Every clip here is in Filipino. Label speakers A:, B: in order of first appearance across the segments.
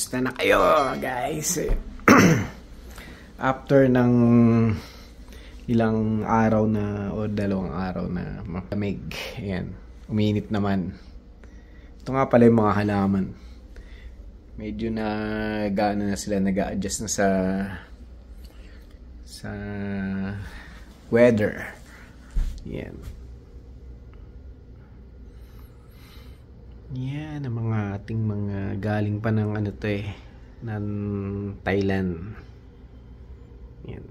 A: Kamusta na kayo, guys? After ng ilang araw na o dalawang araw na malamig, ayan, uminit naman. Ito nga pala yung mga halaman. Medyo na gaano na sila, nag-a-adjust na sa weather. Yan. Yan ang mga ating mga galing pa ng ano to ng Thailand. Yan.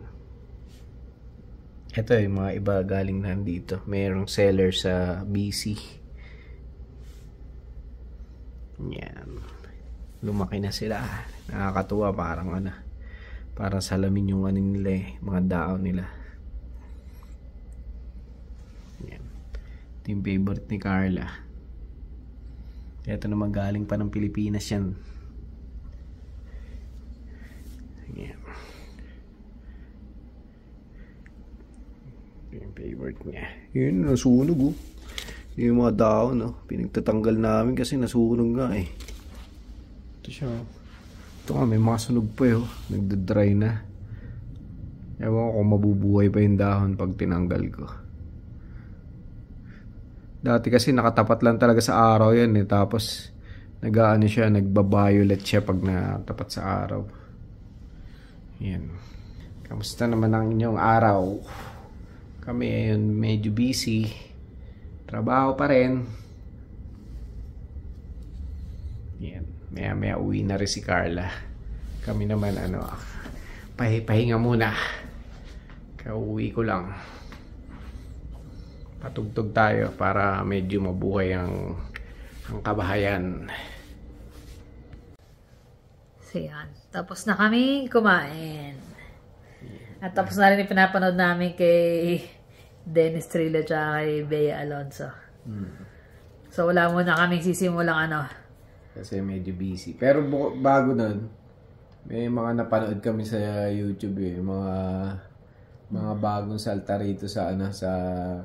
A: Ito yung mga iba galing na dito. Mayroong seller sa BC. Yan. Lumaki na sila. Nakakatuwa, parang ano. Parang salamin yung ano nila mga daon nila. Yan. Ito yung favorite ni Carla. Ito naman galing pa ng Pilipinas yan. Yan. Yung favorite niya. Yun, nasunog oh. Yung mga daon oh. Pinagtatanggal namin kasi nasunog nga eh. Ito siya oh. Ito nga, may mga sunog pa eh oh. Nagdadry na. Ewan ko kung mabubuhay pa yung dahon pag tinanggal ko. Dati kasi nakatapat lang talaga sa araw yan eh. Tapos nag-aano siya, nagba-violet siya pag natapat sa araw. Yan. Kamusta naman ang inyong araw? Kami ayun medyo busy. Trabaho pa rin. Yan. Maya uwi na rin si Carla. Kami naman ano, pahinga muna. Kauwi ko lang. Patugtog tayo para medyo mabuhay ang kabahayan.
B: So yan. Tapos na kami kumain. At tapos na rin yung pinapanood namin kay Dennis Trillo at kay Bea Alonso. So wala muna kaming sisimulang ano.
A: Kasi medyo busy. Pero bago nun, may mga napanood kami sa YouTube eh. Mga bagong salta rito sa sa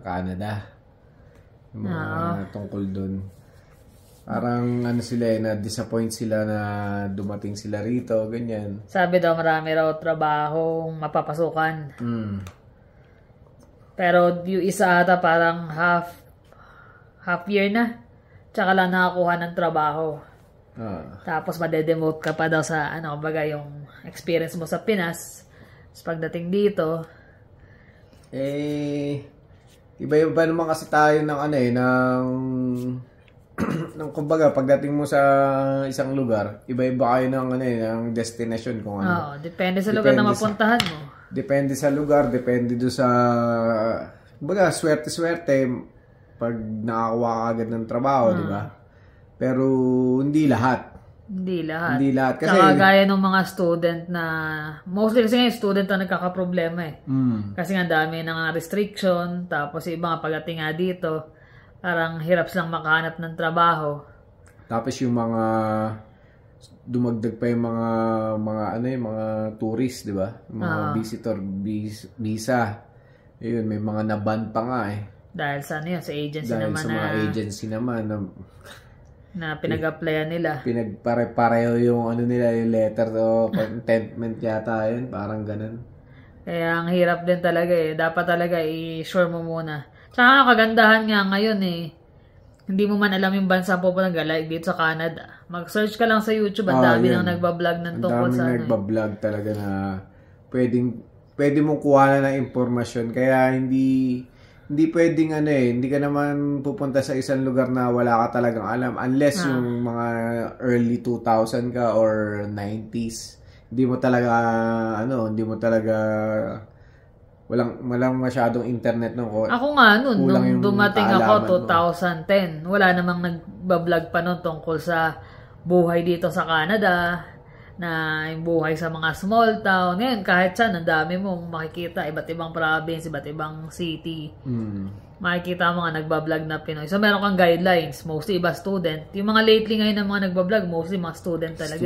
A: Canada. Mga tungkol dun. Parang ano sila na-disappoint sila na dumating sila rito, ganyan.
B: Sabi daw marami raw trabahong mapapasukan. Pero yung isa ata parang half year na. Tsaka lang nakakuha ng trabaho. Tapos madedemote ka pa daw sa kumbaga yung experience mo sa Pinas. Tapos pagdating dito,
A: iba-iba naman kasi tayo ng ng kumbaga pagdating mo sa isang lugar, iba-iba kayo ng destination kung ano.
B: Depende sa lugar na mapuntahan mo.
A: Depende sa lugar, depende do sa kumbaga swerte-swerte pag nakakuha ka agad ng trabaho, di ba? Pero hindi lahat. Hindi lahat. Kasi
B: saka gaya ng mga student na, mostly kasi ngayon student na nagkakaproblema eh. Kasi nga dami ng restriction, tapos yung mga pagdating nga dito, parang hirap silang makahanap ng trabaho.
A: Tapos yung mga, dumagdag pa yung mga tourist, di ba? Mga visitor visa. Ayun, may mga naban pa nga eh.
B: Dahil sa sa agency
A: dahil
B: naman
A: sa mga agency naman
B: na pinag-applyan nila.
A: Pinagpare-pareho yung nila, yung letter o contentment yata yun, parang ganun.
B: Kaya ang hirap din talaga eh. Dapat talaga i-sure mo muna. Tsaka kagandahan nga ngayon eh. Hindi mo man alam yung bansa po like dito sa Canada. Mag-search ka lang sa YouTube, ang dami nang nagbablog ng tungkol sa
A: ang dami nagbablog talaga na pwede mong kuha na ng impormasyon. Kaya hindi pwedeng hindi ka naman pupunta sa isang lugar na wala ka talagang alam unless yung mga early 2000 ka or 90s. Hindi mo talaga walang masyadong internet nung
B: ako nga nung dumating ako 2010, wala namang nagbablog pa nun tungkol sa buhay dito sa Canada, na yung buhay sa mga small town. Ngayon, kahit saan, ang dami mong makikita. Iba't ibang province, iba't ibang city. Makikita mo nga nagbablog na Pinoy. So, meron kang guidelines. Mostly iba student. Yung mga lately ngayon na mga nagbablog, mostly mga student talaga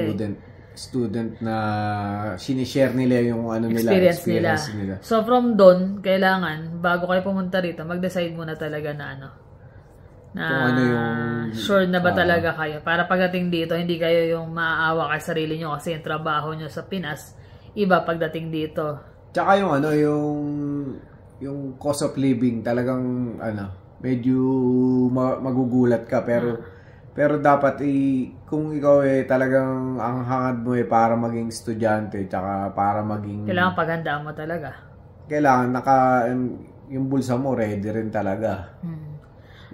A: student na sinishare nila yung
B: experience nila. So, from doon, kailangan, bago kayo pumunta rito, mag-decide muna talaga na na
A: kung ano yung
B: sure na ba talaga kayo. Para pagdating dito, hindi kayo yung maaawa kay sarili nyo kasi yung trabaho nyo sa Pinas, iba pagdating dito.
A: Tsaka yung ano, yung cost of living talagang ano, medyo magugulat ka pero dapat kung ikaw talagang ang hangad mo para maging estudyante tsaka para maging
B: kailangan paghandaan mo talaga.
A: Kailangan yung bulsa mo ready rin talaga.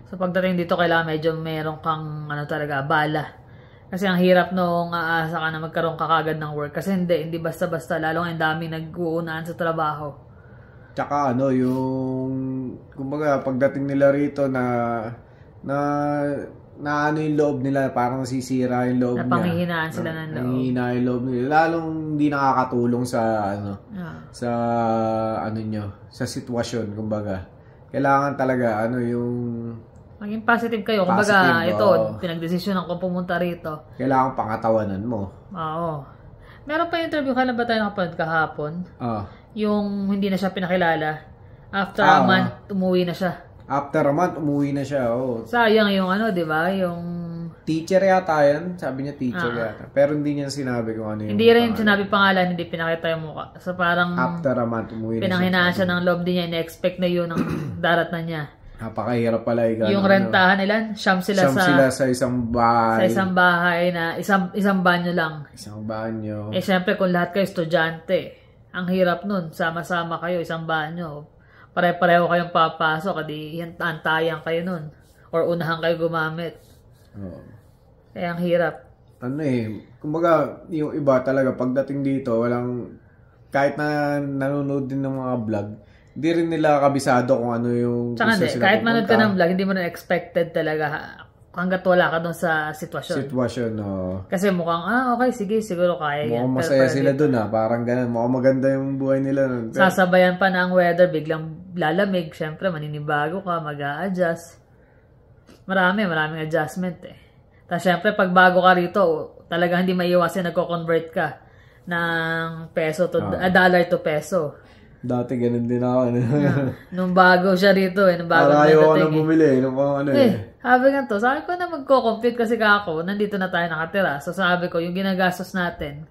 B: So pagdating dito kailangan medyo meron kang ano talaga bala. Kasi ang hirap nung aasa ka na magkaroon ka kagad ng work kasi hindi basta-basta lalong ang daming nag-uunaan sa trabaho.
A: Tsaka ano yung kumbaga pagdating nila rito na ano yung loob nila, parang nasisira yung loob niya.
B: Napanghihinaan sila ng loob.
A: Nanghihina yung loob nila. Lalong hindi nakakatulong sa sa ano nyo, sa sitwasyon kumbaga. Kailangan talaga ano yung
B: maging positive kayo. Kumbaga ito, pinagdesisyonan ko pumunta rito.
A: Kailangan pangatawanan mo.
B: Oo. Meron pa interview ka na ba tayo nakapanood kahapon? Yung hindi na siya pinakilala. After a month, umuwi na siya.
A: After a month, umuwi na siya. Oh.
B: Sayang yung ano, di ba? Yung
A: teacher yata yan. Sabi niya teacher yata. Pero hindi niya sinabi kung ano yung
B: hindi rin sinabi pangalan, hindi pinakita yung mukha. So parang
A: after a month, umuwi na siya.
B: Pinanghinaan siya ng loob din niya. In-expect na yun ang darat na niya.
A: Napakahirap pala
B: yung rentahan nila, siyam sila
A: sa isang bahay.
B: Sa isang bahay na isang banyo lang.
A: Isang banyo.
B: Syempre kung lahat kayo estudyante, ang hirap nun. Sama-sama kayo, isang banyo. Pare-pareho kayong papasok, adi antayang kayo nun. Or unahan kayo gumamit. Kaya ang hirap.
A: Kumbaga, yung iba talaga, pagdating dito, kahit na nanonood din ng mga vlog, hindi rin nila kabisado kung ano yung
B: tsaka hindi, kahit manood ka ng vlog, hindi mo na expected talaga hanggat wala ka doon sa sitwasyon. Kasi mukhang, okay, sige, siguro kaya yan.
A: Mukhang masaya sila doon parang ganun. Mukhang maganda yung buhay nila nun.
B: Sasabayan pa na ang weather, biglang lalamig. Siyempre, maninibago ka, mag-a-adjust. Maraming adjustment Tapos siyempre, pag bago ka rito, talaga hindi maiiwasan nagko-convert ka ng peso to, dollar to peso.
A: Dati ganun din ako.
B: Nung bago siya rito nung bago
A: ayaw ko na bumili.
B: Sabi nga to, sabi ko na magko-compute kasi ako, nandito na tayo nakatira. So sabi ko, yung ginagastos natin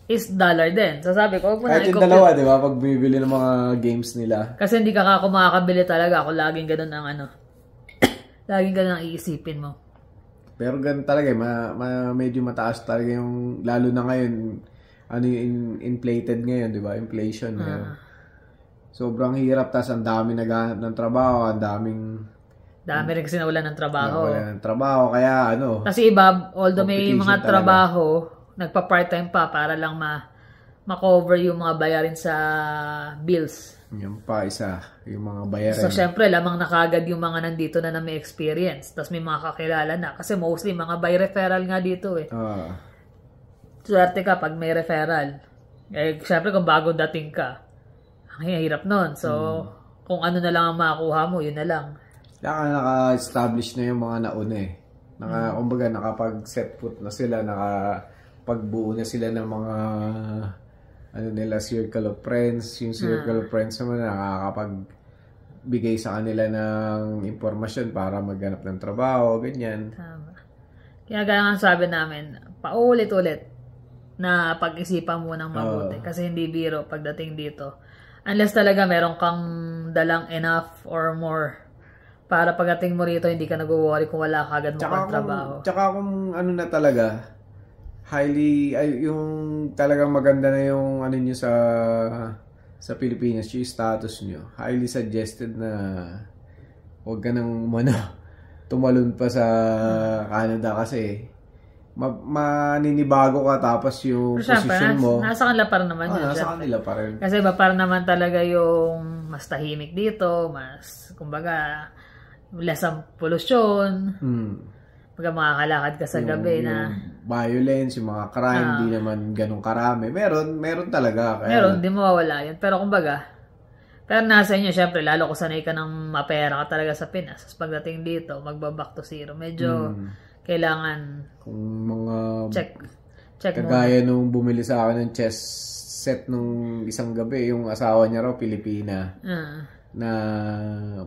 B: is dollar din. So sabi ko, huwag mo na
A: i-compute. Kahit yung dalawa, di ba? Pag bibili ng mga games nila.
B: Kasi hindi ka makakabili talaga. Ako laging ganun ang laging ganun ang iisipin mo.
A: Pero ganun talaga medyo mataas talaga yung, lalo na ngayon, yung inflated ngayon, di ba? Inflation ngayon. Sobrang hirap, tas ang dami naghahanap ng trabaho, dami
B: rin kasi nawalan ng trabaho.
A: Kaya
B: kasi iba, although may mga trabaho, nagpa-part-time pa para lang ma-cover yung mga bayarin sa bills.
A: Yung pa isa, yung mga bayarin.
B: So, syempre, lamang na kagad yung mga nandito na may experience. Tapos may mga kakilala na. Kasi mostly, mga by referral nga dito Swerte ka pag may referral. Syempre, kung bago dating ka, ang hirap nun. So, kung ano na lang ang makakuha mo, yun na lang.
A: Naka-establish na yung mga nauna Kumbaga, nakapag-set foot na sila, nakapagbuo na sila ng mga circle of friends. Yung circle of friends naman nakakapagbigay sa kanila ng impormasyon para maghanap ng trabaho, ganyan.
B: Tama. Kaya gaya nga sabi namin, paulit-ulit na pag-isipan mo ng mabuti. Kasi hindi biro pagdating dito. Unless talaga meron kang dalang enough or more para pagdating mo rito, hindi ka nag-worry kung wala ka agad mo pang trabaho.
A: Tsaka kung ano na talaga, yung talagang maganda na yung nyo sa Pilipinas, yung status nyo. Highly suggested na huwag ka nang tumalon pa sa Canada kasi maninibago ka tapos yung posisyon mo.
B: Nasa kanila pa rin naman.
A: Nasa kanila pa rin.
B: Kasi iba pa rin naman talaga yung mas tahimik dito, mas, kumbaga, less ang polusyon. Pagka makakalakad ka sa gabi na
A: violence, yung mga crime, di naman ganun karami. Meron talaga.
B: Meron, di mawawala yun. Pero kumbaga, pero nasa inyo, syempre, lalo kung sanay ka ng mapera ka talaga sa Pinas. Pagdating dito, magbaback to zero. Medyo kailangan
A: kung mga
B: check
A: kagaya nung bumili sa akin ng chess set nung isang gabi, yung asawa niya raw Pilipina. na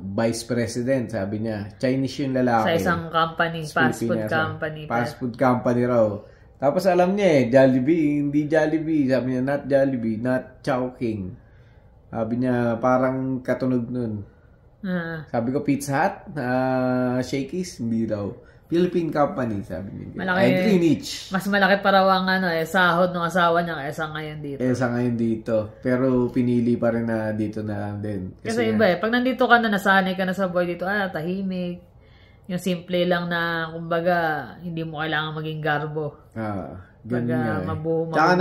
A: vice president, sabi niya. Chinese yung lalaki.
B: Sa isang company, fast food company.
A: Fast food company raw. Tapos alam niya Jollibee, hindi Jollibee. Sabi niya, not Jollibee, not Chowking. Sabi niya, parang katunog nun. Sabi ko, Pizza Hut, Shakey's, hindi daw. Philippine company, sabi niya.
B: Malaki,
A: Greenwich.
B: Mas malaki pa raw ang sahod ng asawa niya kaysa ngayon dito.
A: Ngayon dito. Pero pinili pa rin na dito na lang din.
B: Kasi iba pag nandito ka na, nasanay ka na sa buhay dito, tahimik. Yung simple lang na, kumbaga, hindi mo kailangan maging garbo.
A: Ganyan nga Tsaka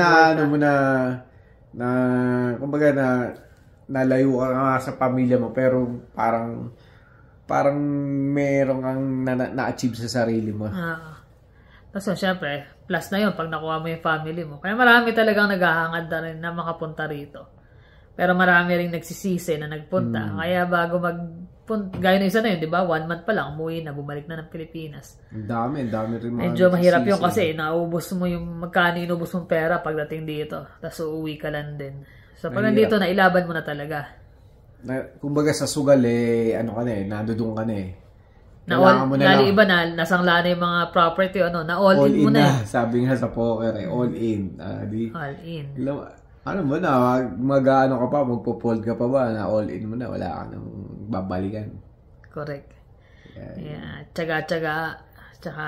A: na, kumbaga nalayo ka nga sa pamilya mo, pero parang merong kang na-achieve sa sarili mo.
B: So, syempre, plus na yun pag nakuha mo yung family mo. Kaya marami talagang naghahangad na rin na makapunta rito. Pero marami rin nagsisisi na nagpunta. Kaya bago gaya na isa na yun, di ba? 1 month pa lang, umuwi na, bumalik na ng Pilipinas.
A: Ang dami rin mga
B: medyo mahirap yun kasi naubos mo yung magkano inubos mong pera pagdating dito. Tapos uuwi ka lang din. So, pag nandito na, ilaban mo na talaga.
A: Kumbaga sa sugal nadudong ka na
B: Iba na, nasangla na yung mga property, na all in mo na.
A: Sabi nga sa poker, all in.
B: All in.
A: Ano mo na, mag-ano ka pa, magpo-fold ka pa ba, na all in mo na, wala ka nang babalikan.
B: Correct. Yeah. Tsaga-tsaga. Tsaka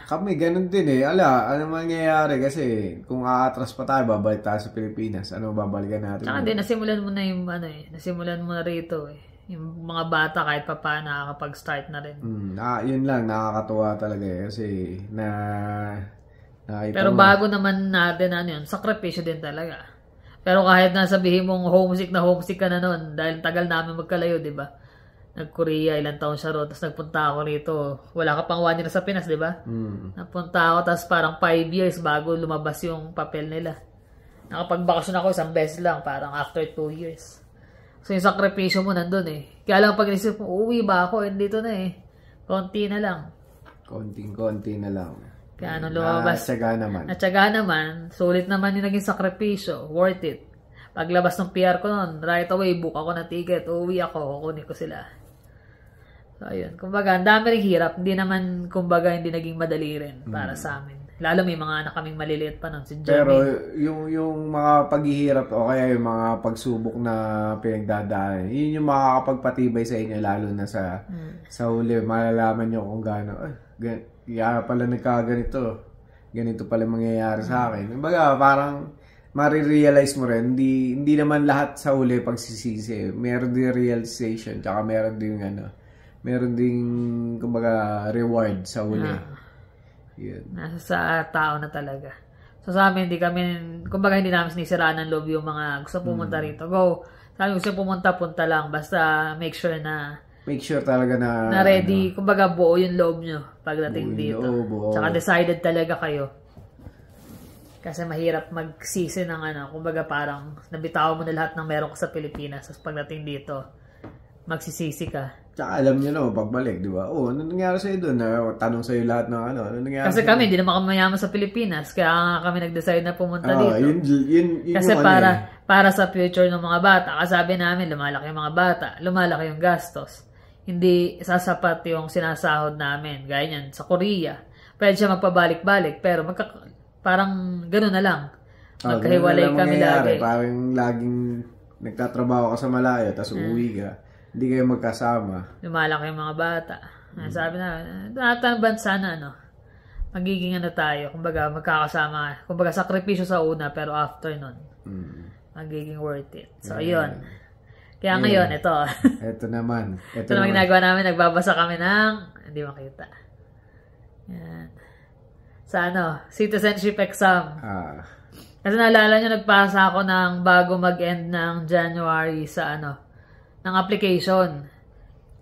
A: kami, ganun din ano mangyayari kasi kung aatras pa tayo, babalik tayo sa Pilipinas. Ano babalikan natin?
B: Tsaka din, nasimulan mo na yung nasimulan mo na rito Yung mga bata kahit pa paano nakakapag-start na rin.
A: Yun lang, nakakatuwa talaga kasi
B: pero bago naman natin yun, sakripisyo din talaga. Pero kahit nasabihin mong homesick ka na nun, dahil tagal namin magkalayo, di ba? Nag-Korea, ilang taon siya ro, tapos nagpunta ako rito. Wala ka pang 1 year sa Pinas, di ba? Napunta ako, tapos parang 5 years bago lumabas yung papel nila. Nakapagbakasyon ako 1 beses lang, parang after 2 years. So yung sakripisyo mo nandun Kaya lang pag inisip mo, uuwi ba ako? Dito na konti na lang.
A: Konting-konti na lang.
B: Kaya nung lumabas, natsaga naman, sulit naman yung naging sakripisyo, worth it. Paglabas ng PR ko noon, right away, book ako na ticket, uuwi ako, kukunin ko sila. So, ayun. Kumbaga, ang dami rin hirap. Hindi naman, hindi naging madali rin para sa amin. Lalo may mga anak kaming maliliit pa nun. Si Johnny.
A: Pero, yung mga paghihirap o kaya yung mga pagsubok na pinagdadaan, yun yung makakapagpatibay sa inyo, lalo na sa huli. Malalaman nyo kung gaano, kaya pala nagkaganito. Ganito pala mangyayari sa akin. Kumbaga, parang marirealize mo rin, hindi naman lahat sa huli pagsisisi. Meron din realization, tsaka meron din kumbaga reward sa huli. Yun.
B: Nasa sa tao na talaga. So sa amin, kumbaga hindi namin sinisiraan ng loob yung mga gusto pumunta rito. Go. Sabi gusto pumunta, punta lang. Basta make sure
A: talaga na
B: ready. Kumbaga buo yung loob nyo pagdating dito. Tsaka decided talaga kayo. Kasi mahirap magsisi ng kumbaga parang nabitaw mo na lahat ng meron ka sa Pilipinas. Tapos pagdating dito, magsisisi ka.
A: Tsaka alam nyo pagbalik, di ba? Ano nangyari sa'yo doon? Tanong sa'yo lahat ng ano nangyari.
B: Kasi kami, hindi naman kami mayaman sa Pilipinas. Kaya nga kami nag-decide na pumunta dito.
A: Yun
B: kasi para sa future ng mga bata. Kasabi namin, lumalaki yung mga bata. Lumalaki yung gastos. Hindi sasapat yung sinasahod namin. Gaya yan, sa Korea. Pwede siya magpabalik-balik. Pero parang gano'n na lang. Magkahiwalay kami lagi.
A: Parang laging nagtatrabaho ka sa malayo, tapos uuwi ka. Hindi kayo magkasama.
B: Lumalaki yung mga bata. Sabi na, natin bansa na magiging tayo. Kumbaga, magkakasama. Kumbaga, sakripisyo sa una, pero after nun, magiging worth it. So, ayun. Kaya ngayon, ito.
A: Ito naman.
B: Ito naman ginagawa namin. Nagbabasa kami ng, hindi makita. Yan. Sa citizenship exam. Kasi naalala nyo, nagpasa ako ng bago mag-end ng January sa ng application.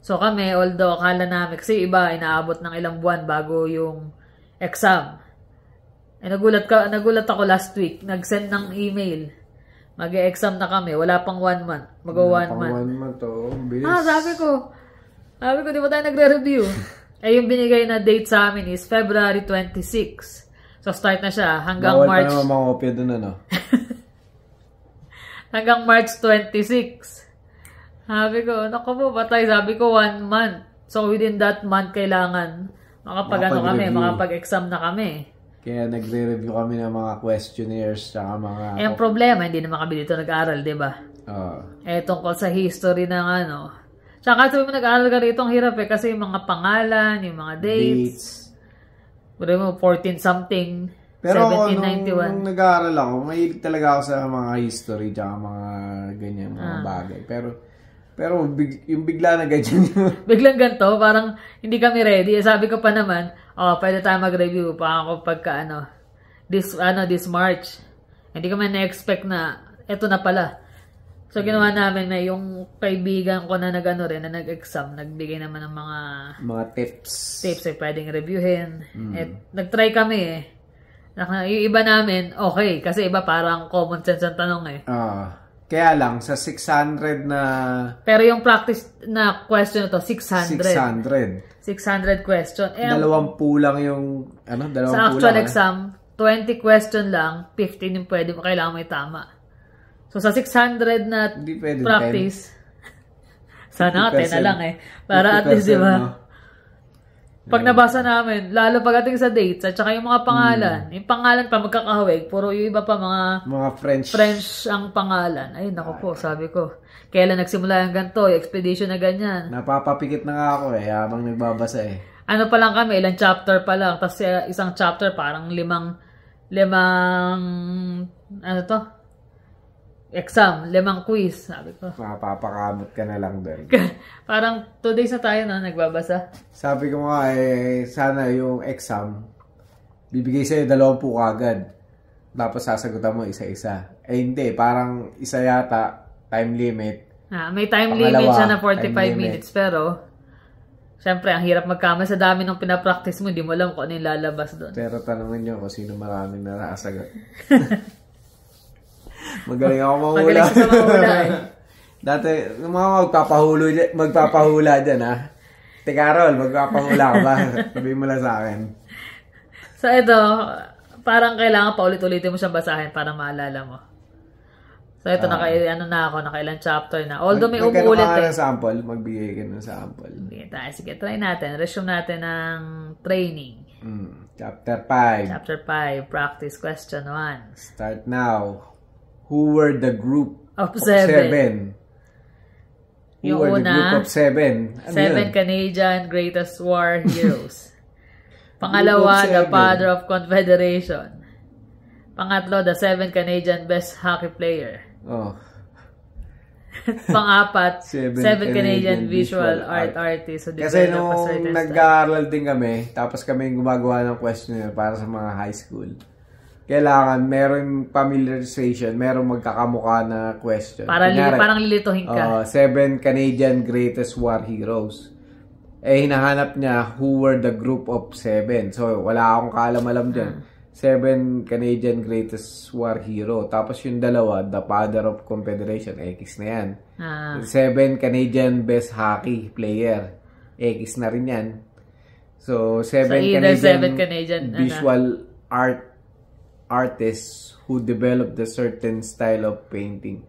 B: So kami, although akala namin, kasi iba, inaabot ng ilang buwan bago yung exam. Nagulat ako last week, nag-send ng email. Mag-e-exam na kami, wala pang 1 month. Mag-1 month.
A: 1 month, bilis.
B: Sabi ko, di ba tayo nagre-review? Yung binigay na date sa amin is February 26. So start na siya hanggang
A: Bawal
B: March.
A: Bawal pa naman mga kopya doon,
B: hanggang March 26. Sabi ko, naku po, patay. Sabi ko, 1 month. So, within that month, kailangan makapag-exam na kami.
A: Kaya nagre-review kami ng mga questionnaires tsaka mga...
B: Ang problema, hindi naman kami dito nag-aral, di ba? Tungkol sa history ng ano. Tsaka sabi mo nag-aral ka rito, ang hirap kasi yung mga pangalan, yung mga dates. Pero mo, 14-something,
A: pero
B: 1791.
A: Nung nag-aaral ako, mahilig talaga ako sa mga history tsaka mga ganyan, mga bagay. Pero yung bigla na ganyan yun.
B: Biglang ganito, parang hindi kami ready. Sabi ko pa naman, pwede tayo mag-review pa ako pagka this March. Hindi ko man na-expect na eto na pala. So ginawa namin na yung kaibigan ko na nag-exam, nagbigay naman ng mga
A: tips
B: ay pwedeng reviewin. Nag-try kami yung iba namin, okay, kasi iba parang common sense ang tanong
A: Kaya lang, sa 600 na...
B: Pero yung practice na question to 600 question.
A: 20 lang yung... 20
B: sa actual exam, 20 question lang, 15 yung pwede mo, kailangan may tama. So sa 600 na practice, sana 10 na lang para at least, di ba? Pag nabasa namin, lalo pagdating sa dates at saka yung mga pangalan, yung pangalan pa magkakahawig, puro yung iba pa mga French ang pangalan. Ay, naku po, sabi ko. Kailan nagsimula yung ganito, yung expedition na ganyan.
A: Napapapikit na nga ako habang nagbabasa
B: Ano pa lang kami, ilang chapter pa lang. Tapos isang chapter parang limang exam, 5 quiz, sabi ko.
A: Mapapakamot ka na lang doon.
B: Parang 2 days na tayo nagbabasa.
A: Sabi ko nga sana yung exam, bibigay sa'yo 20 kagad. Tapos sasagutan mo isa-isa. Hindi, parang isa yata, time limit.
B: May time limit siya na 45 minutes, pero syempre, ang hirap magkamali sa dami ng pinapractice mo, hindi mo alam kung ano yung lalabas doon.
A: Pero tanongin nyo kung sino maraming nakasagot. Magaling ako mahula.
B: Magaling sa mahula
A: Dati, yung mga magpapahula dyan Teka Carol, magpapahula ka ba? Sabihin mo lang sa akin.
B: So ito, parang kailangan pa ulit-ulitin mo siyang basahin para maalala mo. So ito, nakailang chapter na. Although may umuulit
A: Magkano ka ng sample? Magbigay ka ng sample.
B: Sige, try natin. Resume natin ng training.
A: Chapter 5.
B: Chapter 5, practice question 1.
A: Start now. Who were the group
B: of 7?
A: Who were the group of 7?
B: 7 Canadian greatest war heroes. Pangalawa, the father of Confederation. Pangatlo, the 7 Canadian best hockey player. Pang-apat, 7 Canadian visual art artists.
A: Kasi nung nag-aaral din kami, tapos kami gumagawa ng questionnaire para sa mga high school. Kailangan merong familiarization, merong magkakamukha na question.
B: Parang lilituhin ka.
A: 7 Canadian greatest war heroes. Hinahanap niya who were the group of 7. So, wala akong kaalam-alam dyan. 7 Canadian greatest war hero. Tapos yung dalawa, the father of Confederation. X na yan. 7 Canadian best hockey player. X na rin yan. So, 7 Canadian visual art artists who developed a certain style of painting.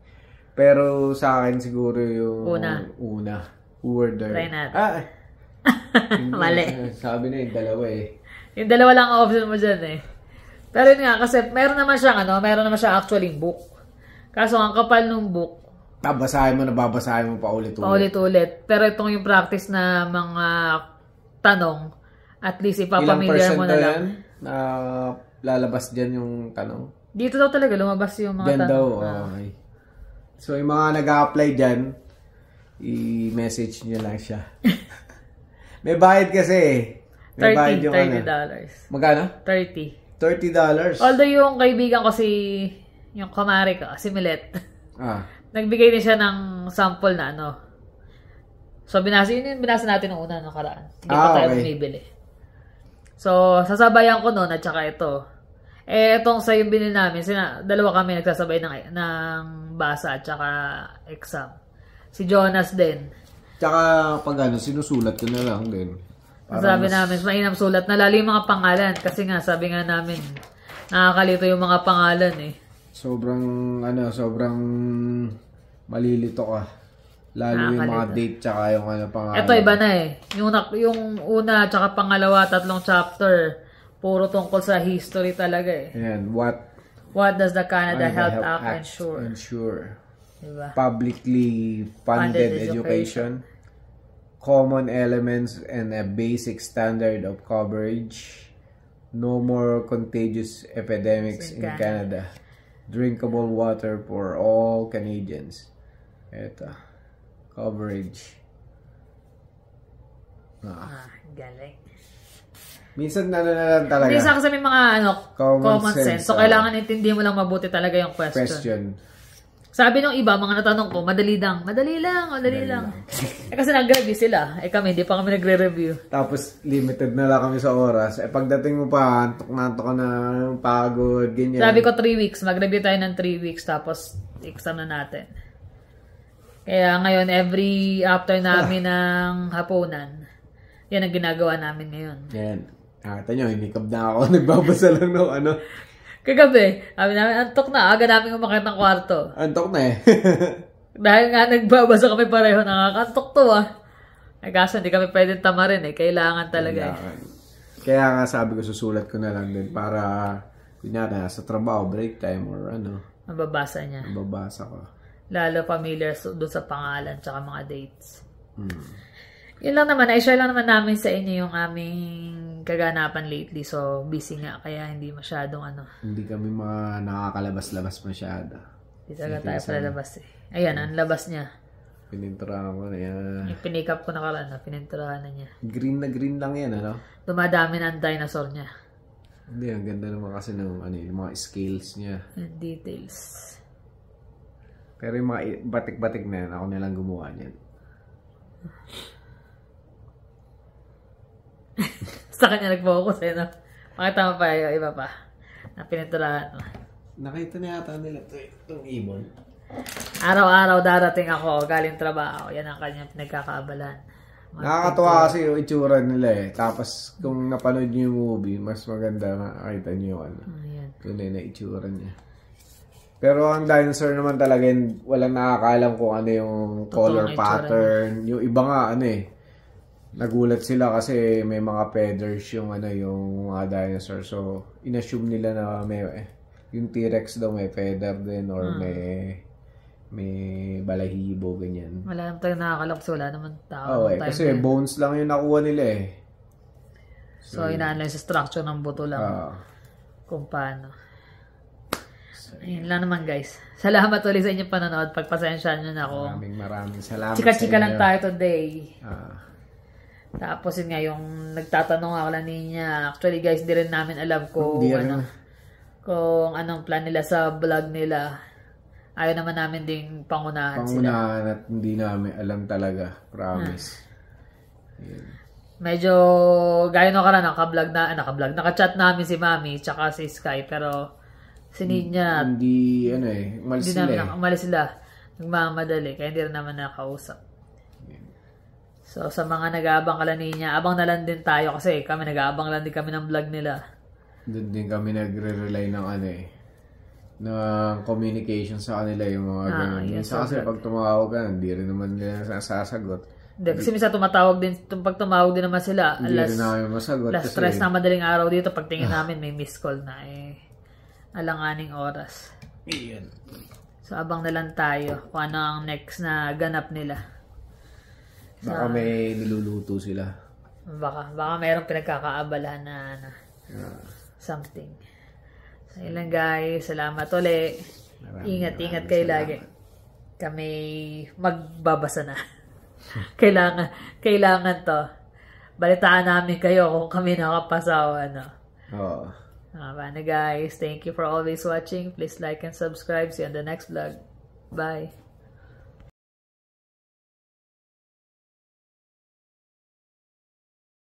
A: Pero sa akin siguro yung una. Who were the...
B: Try natin. Mali.
A: Sabi na yung dalawa
B: Yung dalawa lang ang option mo dyan Pero yun nga, kasi meron naman siyang actually book. Kaso ang kapal ng book.
A: Babasahin mo pa ulit-ulit.
B: Paulit-ulit. Pero itong yung practice na mga tanong, at least ipapamiliar mo na lang.
A: Na lalabas dyan yung tanong?
B: Dito daw talaga lumabas yung mga tanong.
A: Daw, okay. So, yung mga nag-a-apply dyan, i-message nyo lang siya. May bayad kasi May bayad yung
B: $30.
A: Magkano?
B: $30. Although yung kaibigan ko yung kumari ko, si Milet, nagbigay din siya ng sample na So, binasa natin ng una nakaraan. Hindi pa tayo bumibili. So, sasabayan ko nun at saka ito. Itong sa yung binili namin, dalawa kami nagsasabay ng basa at saka exam. Si Jonas din.
A: Tsaka pag sinusulat ko na lang din.
B: Sabi namin, mainam sulat na lalo yung mga pangalan. Kasi nga, sabi nga namin, nakakalito yung mga pangalan
A: Sobrang malilito ka. Lalo yung mga date tsaka yung ano pangalan.
B: Ito iba na eh. Yung una tsaka pangalawa, 3 chapter, puro tungkol sa history talaga eh.
A: Ayan,
B: What does the Canada Health Act ensure?
A: Diba? Publicly funded education, common elements and a basic standard of coverage, no more contagious epidemics in Canada, drinkable water for all Canadians. Ito, coverage.
B: Galing.
A: Minsan na lang talaga.
B: Minsan kasi may mga common sense. So, kailangan intindihin mo lang mabuti talaga yung question. Sabi ng iba, mga natanong ko, madali lang. Kasi nag-review sila. Kami, hindi pa kami nagre-review.
A: Tapos, limited na lang kami sa oras. Pagdating mo pa, antok ka na, pagod, ganyan.
B: Sabi ko 3 weeks. Mag-review tayo ng 3 weeks. Tapos, exam na natin. Kaya ngayon, after namin ng hapunan, yan ang ginagawa namin ngayon.
A: Yan. Nakita nyo, hinikab na ako. Nagbabasa lang ng
B: Kagabi, sabi namin, antok na. Aga namin umakit ng kwarto.
A: Antok na eh.
B: Dahil nga nagbabasa kami pareho, nakakantok to kaso hindi kami pwedeng tamarin Kailangan talaga
A: Kaya nga sabi ko, susulat ko na lang din para, kunyari, sa trabaho, break time or
B: Mababasa niya.
A: Mababasa ko.
B: Lalo familiar doon sa pangalan tsaka mga dates. Yun lang naman, i-share lang naman namin sa inyo yung aming kaganapan lately. So, busy nga, kaya hindi masyadong
A: Hindi kami mga nakakalabas-labas masyado.
B: Hindi talaga tayo palabas Ayan, ang labas niya.
A: Pininturahan ko na yan.
B: Yung pinikap ko na pininturahan na niya.
A: Green na green lang yan,
B: Dumadami na ang dinosaur niya.
A: Hindi, ang ganda naman kasi ng yung mga scales niya.
B: And details.
A: Pero yung mga batik-batik na yan, ako nilang gumawa niyan.
B: Sa kanya nag-focus Pakita mo pa yung iba pa. Na pininturahan mo.
A: Nakita na yata nila itong ibon.
B: Araw-araw darating ako, galing trabaho. Yan ang kanyang pinagkakaabalan.
A: Nakakatuwa kasi yung itsura nila Tapos kung napanood niyo yung movie, mas maganda makakita niyo yung tunay na itsura niya. Pero ang dinosaur naman talaga, walang nakakaalam kung ano yung color pattern. Yung iba nga nagulat sila kasi may mga feathers yung yung mga dinosaur. So inassume nila na may yung T-Rex daw may feather din or may balahibo ganyan.
B: Wala naman tayong nakakalap kasi wala naman tao.
A: Kasi bones lang yung nakuha nila
B: So inaano yung structure ng buto lang kung paano. Ayun lang naman guys. Salamat ulit sa inyong panonood. Pagpasensyahan nyo na ako.
A: Maraming salamat
B: Chika-chika lang tayo today. Tapos yun nga yung nagtatanong ako lang niya. Actually guys, di rin namin alam kung kung anong plan nila sa vlog nila. Ayaw naman namin ding pangunahan sila.
A: At hindi namin alam talaga. Promise.
B: Medyo gaya nung karan naka-vlog. Naka-chat namin si Mami tsaka si Sky pero sinid niya.
A: Hindi
B: umalis sila. Nagmamadali kaya hindi rin naman nakausap. So, sa mga nag-aabang kala niya, abang na lang din tayo kasi kami nag-aabang lang din kami ng vlog nila.
A: Doon din kami nagre-rely ng ng communication sa kanila yung mga ganun. Minsan kasi pag tumawag ka, hindi rin naman nila sasagot.
B: Hindi, kasi minsan pag tumawag din naman sila,
A: hindi rin namin masagot.
B: Last stress na madaling araw dito, pagtingin namin may missed call na alanganing oras.
A: Iyan.
B: So, abang na lang tayo kung ano ang next na ganap nila.
A: Baka may niluluto sila.
B: Baka mayroong pinagkakaabalahan na something. So, yun lang guys. Salamat ulit. Ingat kayo lagi. Kami magbabasa na. Kailangan to. Balitaan namin kayo kung kami nakapasa o Paano guys. Thank you for always watching. Please like and subscribe. See you on the next vlog. Bye.